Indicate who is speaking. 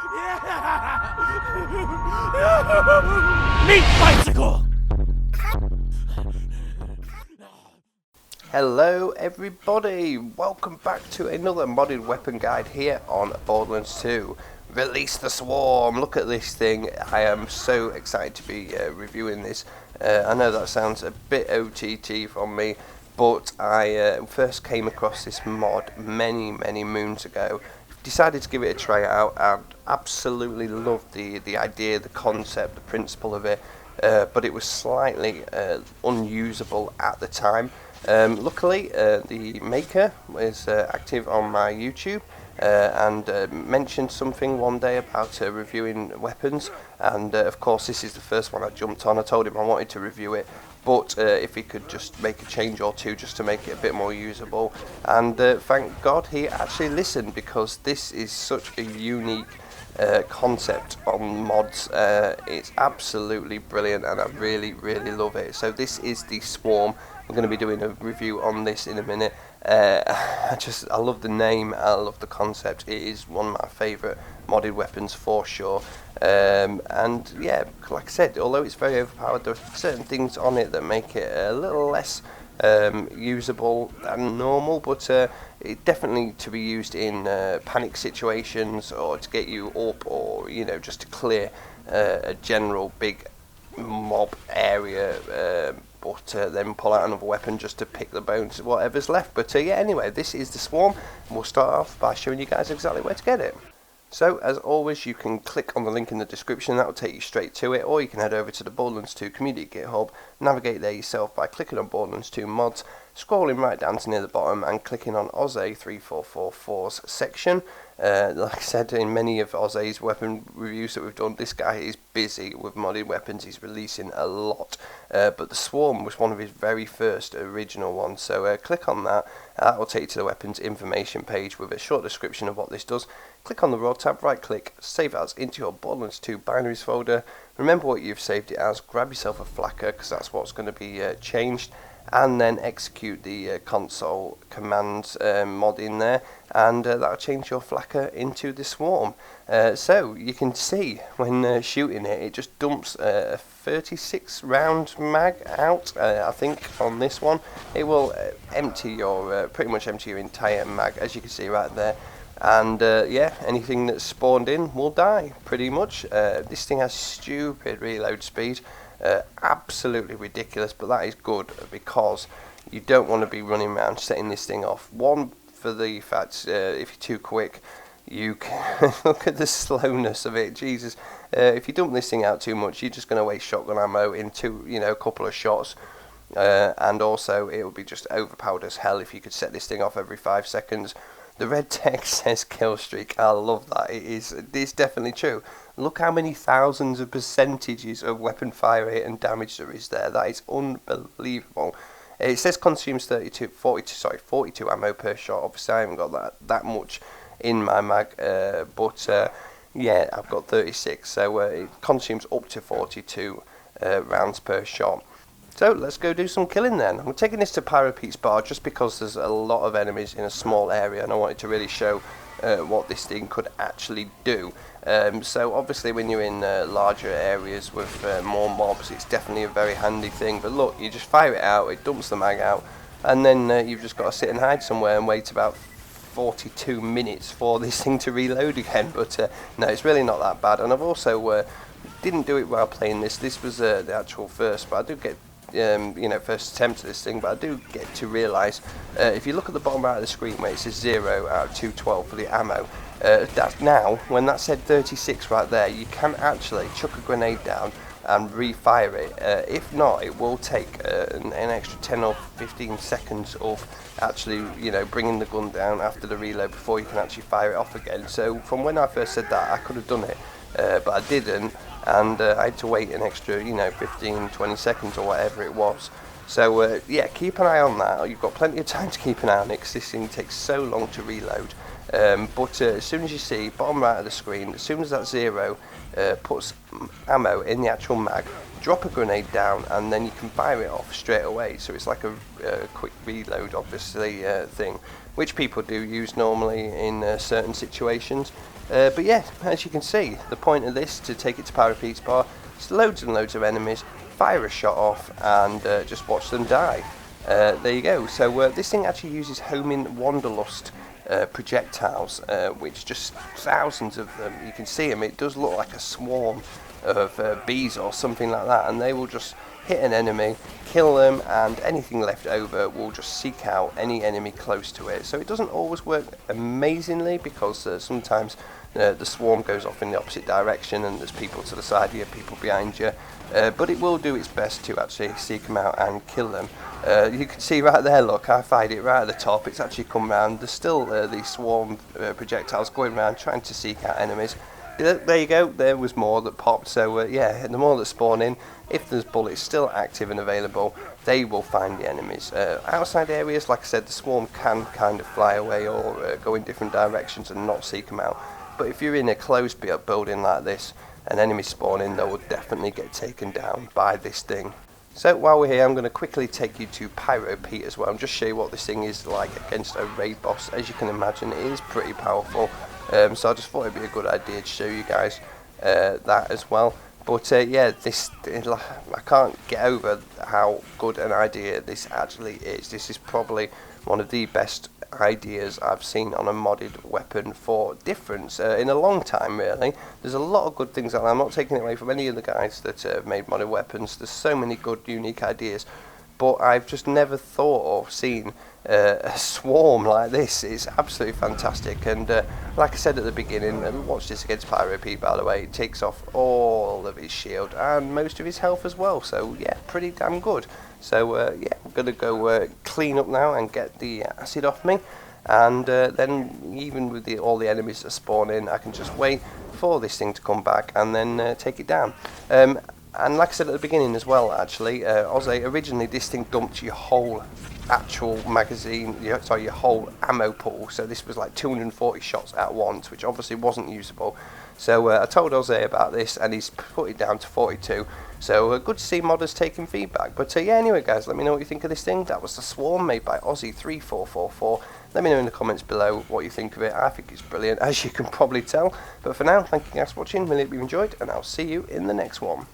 Speaker 1: Meat bicycle!
Speaker 2: Hello everybody, welcome back to another modded weapon guide here on Borderlands 2. Release the Swarm, look at this thing. I am so excited to be reviewing this. I know that sounds a bit OTT from me, but I first came across this mod many moons ago. Decided to give it a try out and absolutely loved the idea, the concept, the principle of it, but it was slightly unusable at the time. Luckily, the maker was active on my YouTube and mentioned something one day about reviewing weapons, and of course this is the first one I jumped on. I told him I wanted to review it, but if he could just make a change or two just to make it a bit more usable, and thank God he actually listened, because this is such a unique concept on mods. It's absolutely brilliant and I really love it. So this is the Swarm. I'm going to be doing a review on this in a minute. I love the name, I love the concept. It is one of my favourite modded weapons for sure. And yeah, like I said, although it's very overpowered, there are certain things on it that make it a little less usable than normal, but it definitely to be used in panic situations, or to get you up, or just to clear a general big mob area, but then pull out another weapon just to pick the bones, whatever's left. But yeah, anyway, this is the Swarm, and we'll start off by showing you guys exactly where to get it. So, as always, you can click on the link in the description, that will take you straight to it, or you can head over to the Borderlands 2 community GitHub, navigate there yourself by clicking on Borderlands 2 mods, scrolling right down to near the bottom and clicking on Oze3444's section. Like I said, in many of Oze's weapon reviews that we've done, this guy is busy with modded weapons. He's releasing a lot, but the Swarm was one of his very first original ones, so click on that. That will take you to the weapons information page with a short description of what this does. Click on the raw tab, right click, save as into your Borderlands 2 binaries folder. Remember what you've saved it as, grab yourself a flacker, because that's what's going to be changed, and then execute the console commands mod in there, and that'll change your flacker into the Swarm. So you can see when shooting it, it just dumps a 36 round mag out. I think on this one it will empty your pretty much empty your entire mag, as you can see right there. And yeah, anything that's spawned in will die pretty much. This thing has stupid reload speed. Absolutely ridiculous, but that is good, because you don't want to be running around setting this thing off. One, for the fact if you're too quick, you can look at the slowness of it. Jesus, if you dump this thing out too much, you're just going to waste shotgun ammo in a couple of shots, and also it will be just overpowered as hell if you could set this thing off every 5 seconds. The red text says kill streak. I love that. It's definitely true. Look how many thousands of percentages of weapon fire rate and damage there is there. That is unbelievable. It says consumes 42 ammo per shot. Obviously I haven't got that much in my mag, but yeah, I've got 36, so it consumes up to 42 rounds per shot. So let's go do some killing then. I'm taking this to Pyro Pete's bar just because there's a lot of enemies in a small area, and I wanted to really show what this thing could actually do. So obviously when you're in larger areas with more mobs, it's definitely a very handy thing. But look, you just fire it out, it dumps the mag out, and then you've just got to sit and hide somewhere and wait about 42 minutes for this thing to reload again. But no, it's really not that bad. And I've also didn't do it while playing this. This was the actual first, but I do get first attempt at this thing, but I do get to realise, if you look at the bottom right of the screen where it says 0 out of 212 for the ammo, that now, when that said 36 right there, you can actually chuck a grenade down and refire it. If not, it will take an extra 10 or 15 seconds of actually, bringing the gun down after the reload before you can actually fire it off again. So from when I first said that, I could have done it, but I didn't, and I had to wait an extra 15-20 seconds or whatever it was. So yeah, keep an eye on that. You've got plenty of time to keep an eye on it, because this thing takes so long to reload. But as soon as you see bottom right of the screen, as soon as that 0 puts ammo in the actual mag, drop a grenade down, and then you can fire it off straight away. So it's like a quick reload, obviously, thing. which people do use normally in certain situations. But yeah, as you can see, the point of this, to take it to power repeats bar, is loads and loads of enemies, fire a shot off, and just watch them die. There you go. So this thing actually uses homing wanderlust projectiles, which just thousands of them. You can see them. It does look like a swarm of bees or something like that, and they will just hit an enemy, kill them, and anything left over will just seek out any enemy close to it. So it doesn't always work amazingly, because sometimes the swarm goes off in the opposite direction and there's people to the side of you, people behind you, but it will do its best to actually seek them out and kill them. You can see right there, look, I fired it right at the top. It's actually come round. There's still these swarm projectiles going around trying to seek out enemies. There you go, there was more that popped. So yeah, the more that spawn in, if there's bullets still active and available, they will find the enemies. Outside areas, like I said, the swarm can kind of fly away or go in different directions and not seek them out. But if you're in a closed building like this, an enemy spawn in, they will definitely get taken down by this thing. So while we're here, I'm going to quickly take you to Pyro Pete as well, and just show you what this thing is like against a raid boss. As you can imagine, it is pretty powerful. So I just thought it'd be a good idea to show you guys that as well. But yeah, I can't get over how good an idea this actually is. This is probably one of the best ideas I've seen on a modded weapon for difference in a long time, really. There's a lot of good things out there. I'm not taking it away from any of the guys that have made modded weapons. There's so many good, unique ideas. But I've just never thought or seen a swarm like this. It's absolutely fantastic. And like I said at the beginning, watch this against Pyro Pete, by the way. It takes off all of his shield and most of his health as well. So yeah, pretty damn good. So yeah, I'm going to go clean up now and get the acid off me. And then even with all the enemies that spawn in, I can just wait for this thing to come back and then take it down. And like I said at the beginning as well, actually, Ozzy, originally this thing dumped your whole actual magazine, your whole ammo pool. So this was like 240 shots at once, which obviously wasn't usable. So I told Ozzy about this, and he's put it down to 42. So good to see modders taking feedback. But yeah, anyway, guys, let me know what you think of this thing. That was the Swarm, made by Ozzy3444. Let me know in the comments below what you think of it. I think it's brilliant, as you can probably tell. But for now, thank you guys for watching. Really hope you enjoyed, and I'll see you in the next one.